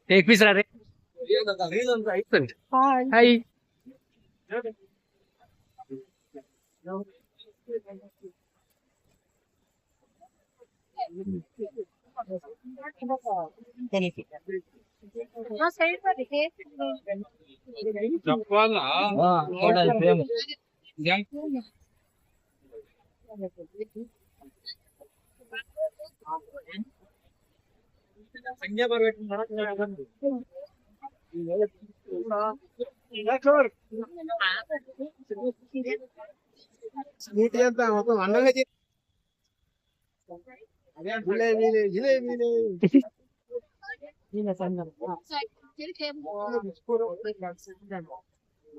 एक पीस रे हाय संज्ञा पर స్వీట్ అంతా మొత్తం అన్నమే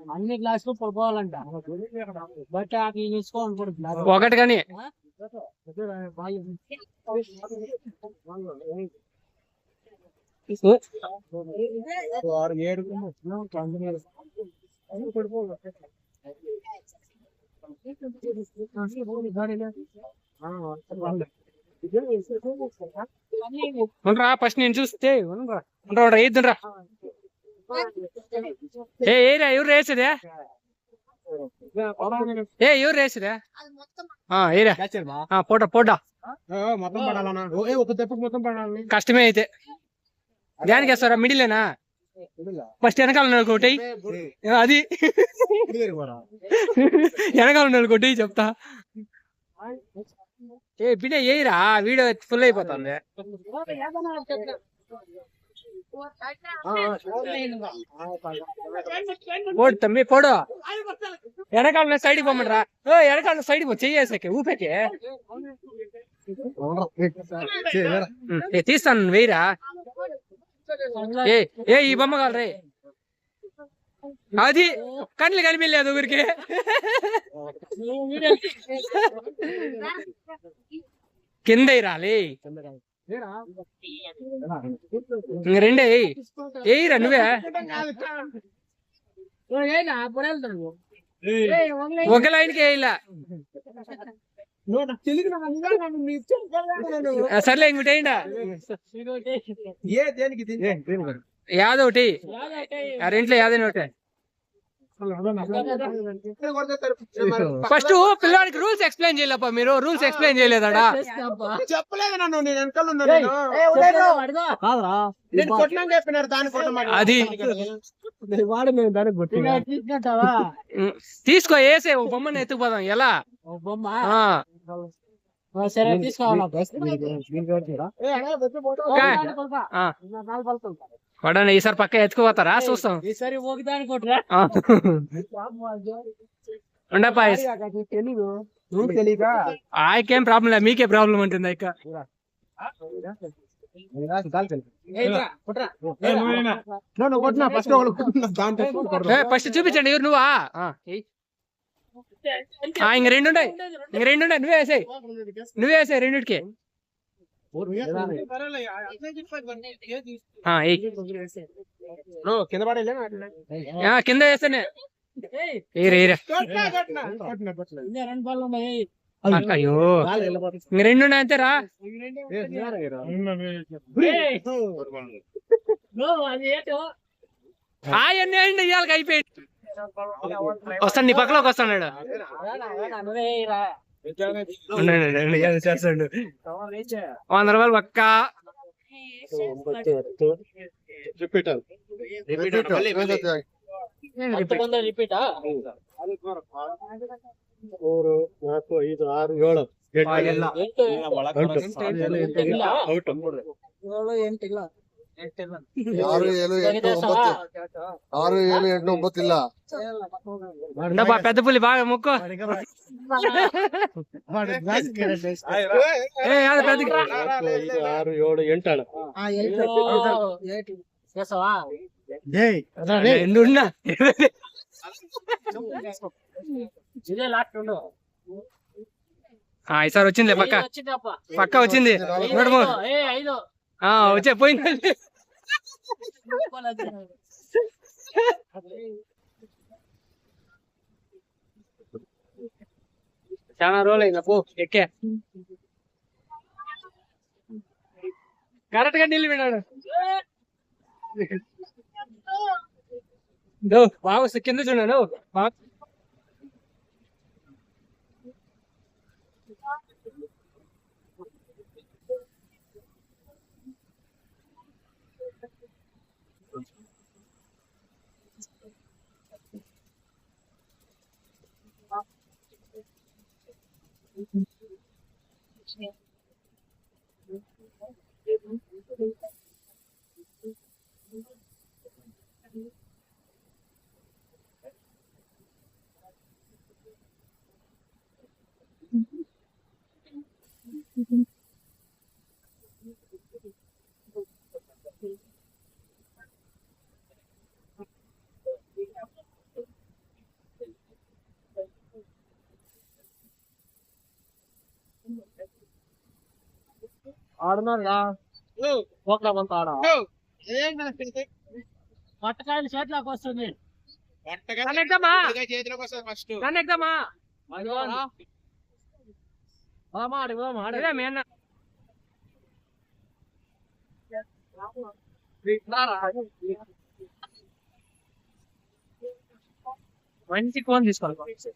అన్ని గ్లాసులు పడిపోవాలంట బట్ తీసుకోవాలనుకుంటున్నారు ఒకటి కానీ ఫస్ట్ నేను చూస్తే ఇద్దురా ఏరా ఎవరు వేసేదే ఎవరు వేసేదే ఏరా పోటా పోటా మొత్తం పడాలన్నా ఒక తెప్పకు మొత్తం పడాలి కష్టమే అయితే దానికి వేస్తారా మిడిలేనా ఫస్ట్ వెనకాల కొట్టి అది వెనకాల కొట్టి చెప్తా బిడ్డ ఏయిరా వీడియో ఫుల్ అయిపోతుంది పోడు తమ్మి పోడు వెనకాల సైడ్కి పోమంటారా వెనకాల సైడ్కి పో చెయ్యేసాకే ఊపేకే తీస్తాను వెయ్యరా ఏ ఈ బొమ్మ కాలరే అది కళ్ళు కనిపించలేదు ఊరికి కింద రాలే రెండే ఏయిరా నువ్వే ఒక లైన్కి వేయలా సర్లే ఇంకోటి వేయండా యాదొకటి రెంట్లో యాదైనా ఒకటి ఫస్ట్ పిల్లవాడికి రూల్స్ ఎక్స్ప్లెయిన్ చేయలేపా మీరు రూల్స్ ఎక్స్ప్లెయిన్ చేయలేదా చెప్పలేదు నన్ను నేను అది తీసుకో వేసే ఓ బొమ్మని ఎత్తుకుపోదాం ఎలా బొమ్మ కొడని ఈసారి పక్క ఎత్తుకుపోతారా చూస్తాం ఉండపా ఆయకేం ప్రాబ్లం లేదు మీకే ప్రాబ్లం ఉంటుంది ఇక ఫస్ట్ చూపించండి ఎవరు నువ్వా ఇంక రెండు ఉంటాయి నువ్వే వేసాయి రెండుకి కింద వేస్తానే అయ్యో ఇంక రెండు ఉన్నాయి అంతే రా అవన్నీ ఇవాళకి అయిపోయింది వస్తాను నీ పక్కలోకి వస్తాడు చేస్తాడు 100 రూపాయలు పక్క రిపీటా 3 4 5 6 7 పెద్ద పులి బాగా ముక్కు ఈసారి వచ్చింది పక్క వచ్చింది వచ్చే పోయింది చాలా రోజులు అయిందా పో ఎక్కే కరెక్ట్ గా నిలిపినాడు బాగా వస్తుంది కింద చూడను ఆడున్నారుగా పోకలామంతా ఆడ పట్టకాయలు చేతిలోకి వస్తుంది చేతిలోకి వస్తుంది ఫస్ట్ నన్ను ఎగ్దామా మంచి కోన్ తీసుకోవాలి